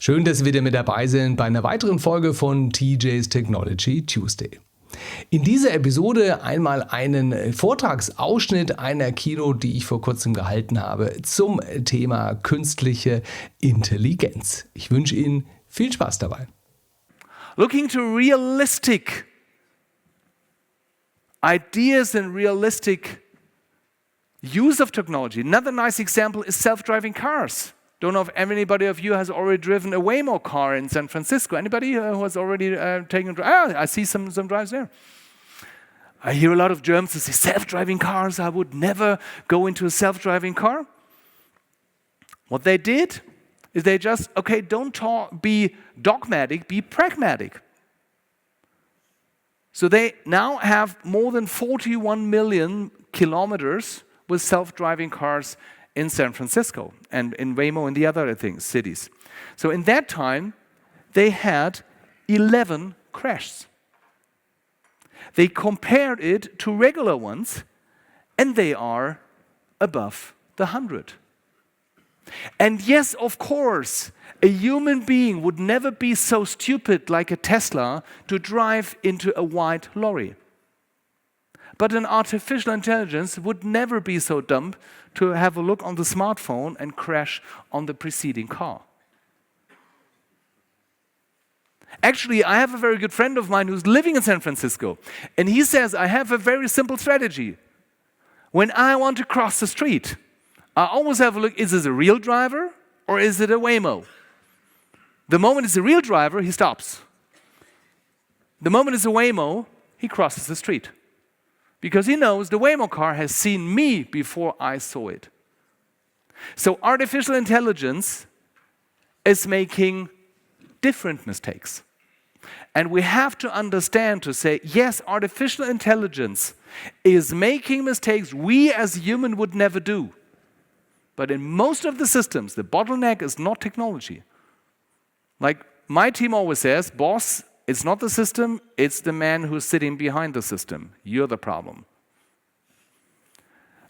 Schön, dass Sie wieder mit dabei sind bei einer weiteren Folge von TJ's Technology Tuesday. In dieser Episode einmal einen Vortragsausschnitt einer Keynote, die ich vor kurzem gehalten habe, zum Thema künstliche Intelligenz. Ich wünsche Ihnen viel Spaß dabei. Looking to realistic ideas and realistic use of technology. Another nice example is self-driving cars. Don't know if anybody of you has already driven a Waymo car in San Francisco. Anybody who has already taken a drive? I see some drives there. I hear a lot of Germans who say self-driving cars. I would never go into a self-driving car. What they did is they just, don't be dogmatic, be pragmatic. So they now have more than 41 million kilometers with self-driving cars in San Francisco and in Waymo and the other cities. So in that time, they had 11 crashes. They compared it to regular ones, and they are above the 100. And yes, of course, a human being would never be so stupid like a Tesla to drive into a white lorry. But an artificial intelligence would never be so dumb to have a look on the smartphone and crash on the preceding car. Actually, I have a very good friend of mine who's living in San Francisco, and he says, I have a very simple strategy. When I want to cross the street, I always have a look, is this a real driver or is it a Waymo? The moment it's a real driver, he stops. The moment it's a Waymo, he crosses the street. Because he knows the Waymo car has seen me before I saw it. So artificial intelligence is making different mistakes. And we have to understand to say, yes, artificial intelligence is making mistakes we as human would never do. But in most of the systems, the bottleneck is not technology. Like my team always says, boss, it's not the system, it's the man who's sitting behind the system. You're the problem.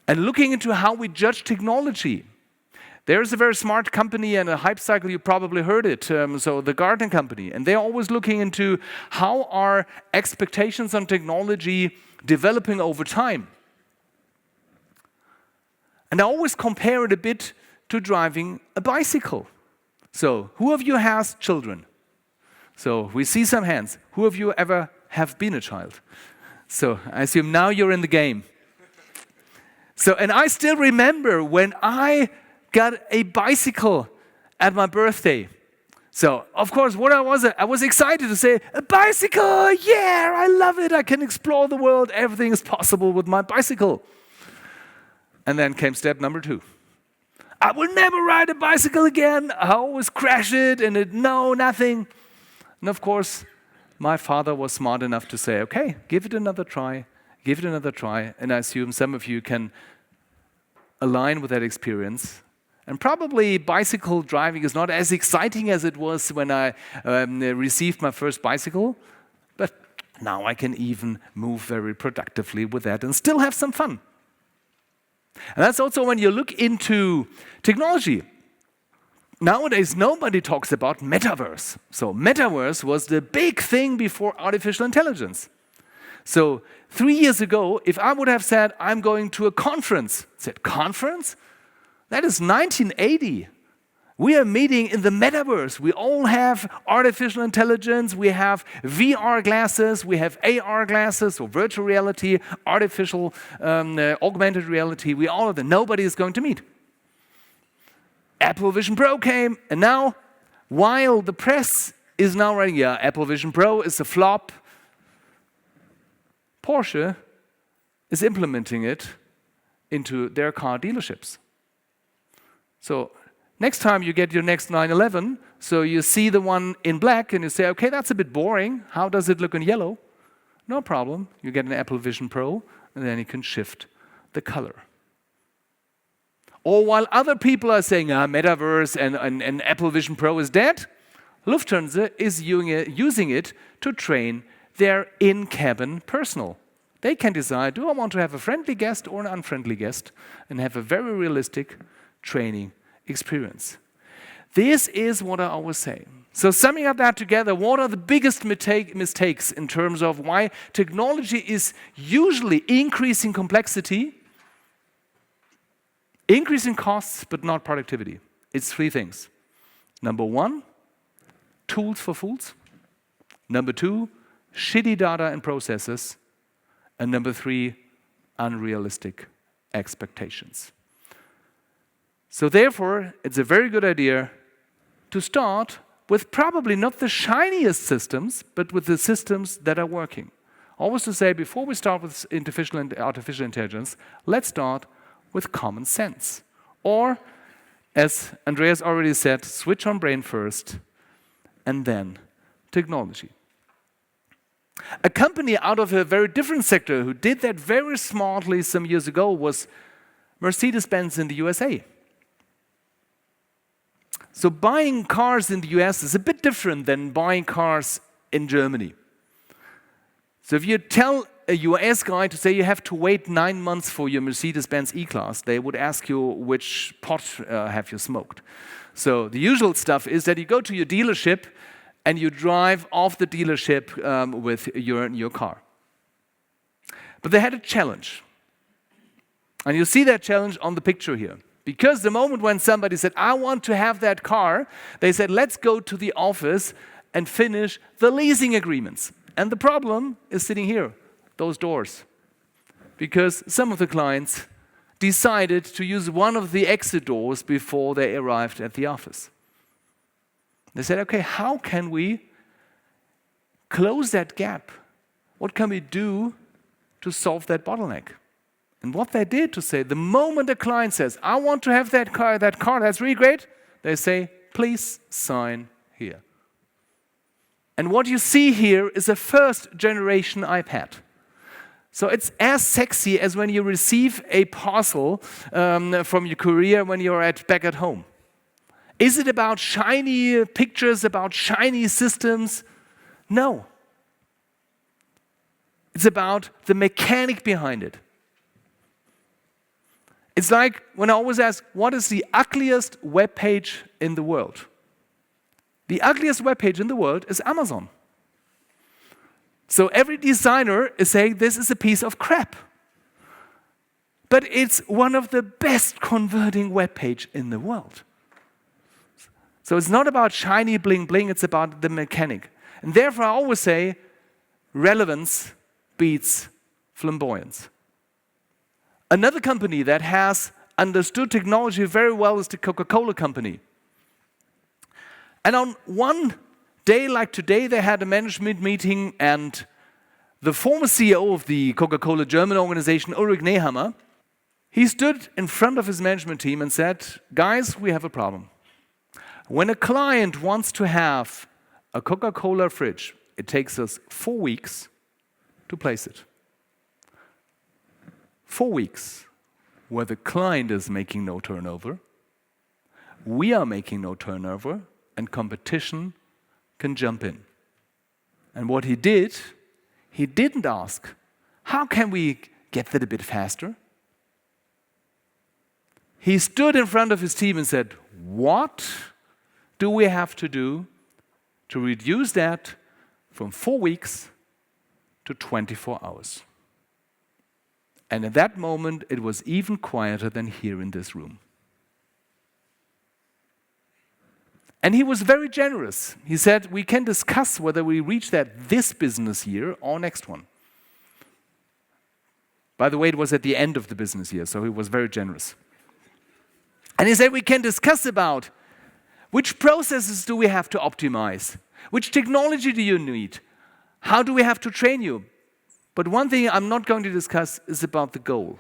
And looking into how we judge technology, there's a very smart company and a hype cycle, you probably heard it, so the Gartner company. And they're always looking into how are expectations on technology developing over time. And I always compare it a bit to driving a bicycle. So who of you has children? So we see some hands. Who of you ever have been a child? So I assume now you're in the game. So, and I still remember when I got a bicycle at my birthday. So, of course, I was excited to say, a bicycle, yeah, I love it. I can explore the world. Everything is possible with my bicycle. And then came step number 2. I will never ride a bicycle again. I always crash it and nothing. And of course, my father was smart enough to say, okay, give it another try. And I assume some of you can align with that experience. And probably bicycle driving is not as exciting as it was when I received my first bicycle. But now I can even move very productively with that and still have some fun. And that's also when you look into technology. Nowadays, nobody talks about metaverse. So metaverse was the big thing before artificial intelligence. So 3 years ago, if I would have said, I'm going to a conference, said, conference? That is 1980. We are meeting in the metaverse. We all have artificial intelligence. We have VR glasses. We have AR glasses or virtual reality, artificial augmented reality. We all have them. Nobody is going to meet. Apple Vision Pro came, and now, while the press is now writing, Apple Vision Pro is a flop, Porsche is implementing it into their car dealerships. So next time you get your next 911, so you see the one in black and you say, okay, that's a bit boring. How does it look in yellow? No problem. You get an Apple Vision Pro, and then you can shift the color. Or while other people are saying, metaverse and Apple Vision Pro is dead, Lufthansa is using it to train their in-cabin personnel. They can decide, do I want to have a friendly guest or an unfriendly guest, and have a very realistic training experience. This is what I always say. So summing up that together, what are the biggest mistakes in terms of why technology is usually increasing complexity, increasing costs, but not productivity? It's three things. Number one, tools for fools. Number two, shitty data and processes. And number three, unrealistic expectations. So therefore, it's a very good idea to start with probably not the shiniest systems, but with the systems that are working. Always to say, before we start with artificial intelligence, let's start with common sense. Or, as Andreas already said, switch on brain first, and then technology. A company out of a very different sector who did that very smartly some years ago was Mercedes-Benz in the USA. So buying cars in the US is a bit different than buying cars in Germany. So if you tell a US guy to say you have to wait 9 months for your Mercedes-Benz E-Class, they would ask you which pot have you smoked. So the usual stuff is that you go to your dealership and you drive off the dealership with your car. But they had a challenge. And you see that challenge on the picture here. Because the moment when somebody said, I want to have that car, they said, let's go to the office and finish the leasing agreements. And the problem is sitting here, those doors. Because some of the clients decided to use one of the exit doors before they arrived at the office. They said, okay, how can we close that gap? What can we do to solve that bottleneck? And what they did to say, the moment a client says, I want to have that car, that's really great, they say, please sign here. And what you see here is a first generation iPad. So it's as sexy as when you receive a parcel from your courier when you're back at home. Is it about shiny pictures, about shiny systems? No. It's about the mechanic behind it. It's like when I always ask, what is the ugliest web page in the world? The ugliest web page in the world is Amazon. So every designer is saying this is a piece of crap. But it's one of the best converting web page in the world. So it's not about shiny bling bling, it's about the mechanic. And therefore I always say relevance beats flamboyance. Another company that has understood technology very well is the Coca-Cola company. And on one day like today, they had a management meeting and the former CEO of the Coca-Cola German organization, Ulrich Nehammer, he stood in front of his management team and said, guys, we have a problem. When a client wants to have a Coca-Cola fridge, it takes us 4 weeks to place it. 4 weeks where the client is making no turnover, we are making no turnover, and competition can jump in. And what he did, he didn't ask, how can we get that a bit faster? He stood in front of his team and said, what do we have to do to reduce that from 4 weeks to 24 hours? And at that moment, it was even quieter than here in this room. And he was very generous. He said, we can discuss whether we reach that this business year or next one. By the way, it was at the end of the business year, so he was very generous. And he said, we can discuss about which processes do we have to optimize? Which technology do you need? How do we have to train you? But one thing I'm not going to discuss is about the goal.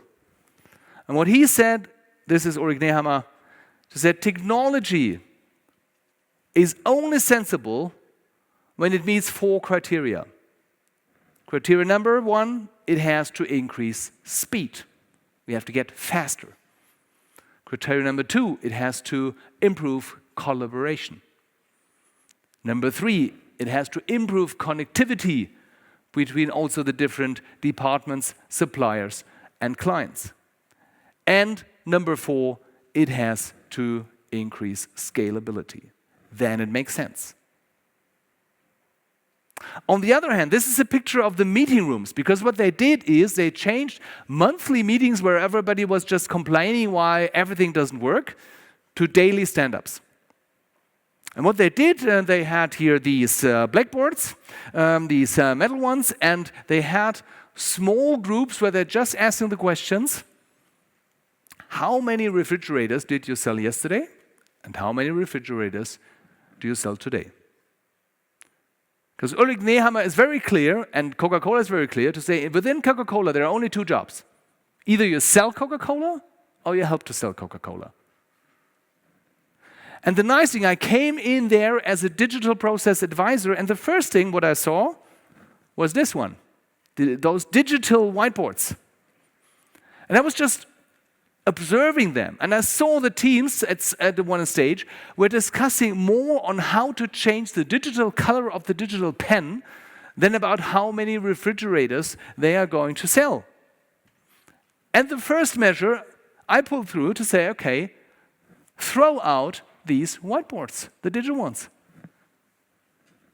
And what he said, this is Ulrich Nehammer, he said technology is only sensible when it meets 4 criteria. Criteria number 1, it has to increase speed. We have to get faster. Criteria number 2, it has to improve collaboration. Number 3, it has to improve connectivity between also the different departments, suppliers, and clients. And number 4, it has to increase scalability. Then it makes sense. On the other hand, this is a picture of the meeting rooms, because what they did is they changed monthly meetings where everybody was just complaining why everything doesn't work to daily stand-ups. And what they did, they had here these blackboards, these metal ones, and they had small groups where they're just asking the questions, how many refrigerators did you sell yesterday? And how many refrigerators do you sell today? Because Ulrich Nehammer is very clear, and Coca-Cola is very clear, to say within Coca-Cola there are only two jobs. Either you sell Coca-Cola or you help to sell Coca-Cola. And the nice thing, I came in there as a digital process advisor, and the first thing what I saw was this one, those digital whiteboards. And I was just observing them, and I saw the teams at the one stage were discussing more on how to change the digital color of the digital pen than about how many refrigerators they are going to sell. And the first measure I pulled through to say, okay, throw out these whiteboards, the digital ones.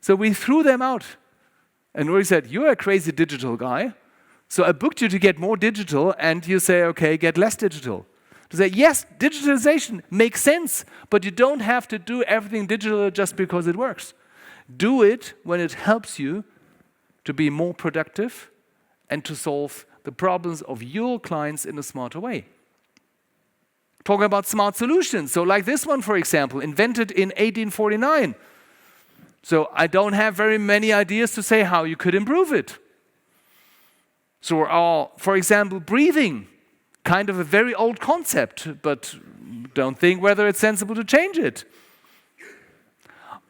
So we threw them out. And Uri said, you're a crazy digital guy. So I booked you to get more digital, and you say, okay, get less digital. To say, yes, digitalization makes sense, but you don't have to do everything digital just because it works. Do it when it helps you to be more productive and to solve the problems of your clients in a smarter way. Talking about smart solutions. So like this one, for example, invented in 1849. So I don't have very many ideas to say how you could improve it. So for example, breathing, kind of a very old concept, but don't think whether it's sensible to change it.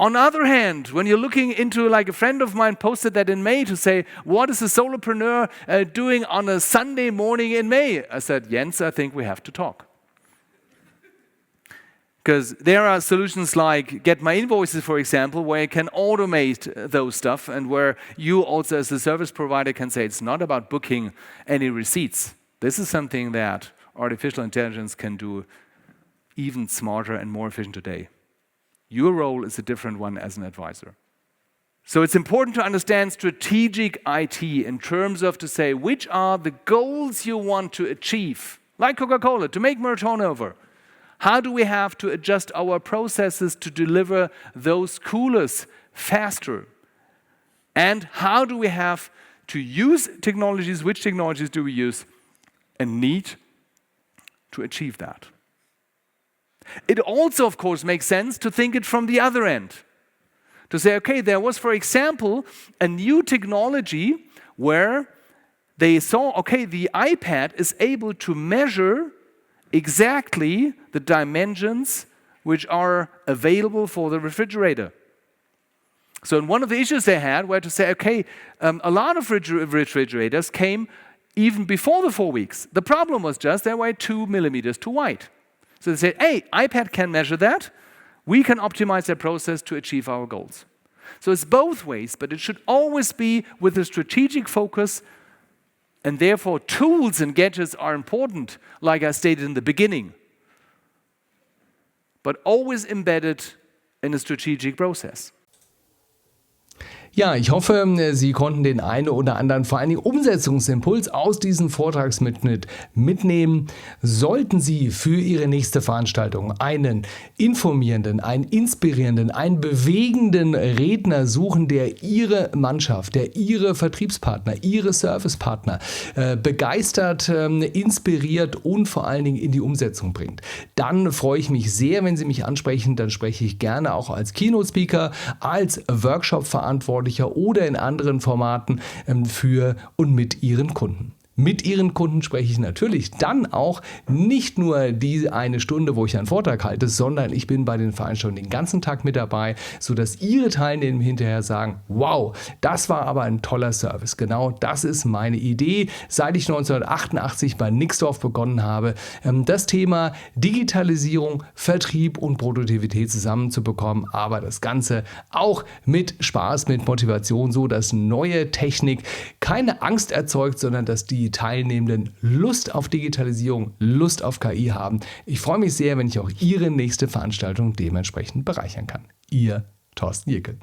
On the other hand, when you're looking into, like a friend of mine posted that in May to say, what is a solopreneur doing on a Sunday morning in May? I said, Jens, I think we have to talk. Because there are solutions like Get My Invoices, for example, where you can automate those stuff, and where you also as a service provider can say it's not about booking any receipts. This is something that artificial intelligence can do even smarter and more efficient today. Your role is a different one as an advisor. So it's important to understand strategic IT in terms of to say which are the goals you want to achieve, like Coca-Cola, to make more turnover. How do we have to adjust our processes to deliver those coolers faster? And how do we have to use technologies, which technologies do we use, and need to achieve that? It also, of course, makes sense to think it from the other end. To say, okay, there was, for example, a new technology where they saw, okay, the iPad is able to measure exactly the dimensions which are available for the refrigerator. So one of the issues they had were to say, okay, a lot of refrigerators came even before the 4 weeks. The problem was just they were 2 millimeters too wide. So they said, hey, iPad can measure that. We can optimize their process to achieve our goals. So it's both ways, but it should always be with a strategic focus. And therefore, tools and gadgets are important, like I stated in the beginning, but always embedded in a strategic process. Ja, ich hoffe, Sie konnten den einen oder anderen vor allen Dingen Umsetzungsimpuls aus diesem Vortragsmitschnitt mitnehmen. Sollten Sie für Ihre nächste Veranstaltung einen informierenden, einen inspirierenden, einen bewegenden Redner suchen, der Ihre Mannschaft, der Ihre Vertriebspartner, Ihre Servicepartner begeistert, inspiriert und vor allen Dingen in die Umsetzung bringt, dann freue ich mich sehr, wenn Sie mich ansprechen. Dann spreche ich gerne auch als Keynote-Speaker, als Workshop-Verantwortlicher oder in anderen Formaten für und mit Ihren Kunden. Mit Ihren Kunden spreche ich natürlich dann auch nicht nur die eine Stunde, wo ich einen Vortrag halte, sondern ich bin bei den Veranstaltungen den ganzen Tag mit dabei, sodass Ihre Teilnehmer hinterher sagen, wow, das war aber ein toller Service. Genau das ist meine Idee, seit ich 1988 bei Nixdorf begonnen habe, das Thema Digitalisierung, Vertrieb und Produktivität zusammenzubekommen, aber das Ganze auch mit Spaß, mit Motivation, so dass neue Technik keine Angst erzeugt, sondern dass die die Teilnehmenden Lust auf Digitalisierung, Lust auf KI haben. Ich freue mich sehr, wenn ich auch Ihre nächste Veranstaltung dementsprechend bereichern kann. Ihr Thorsten Jekel.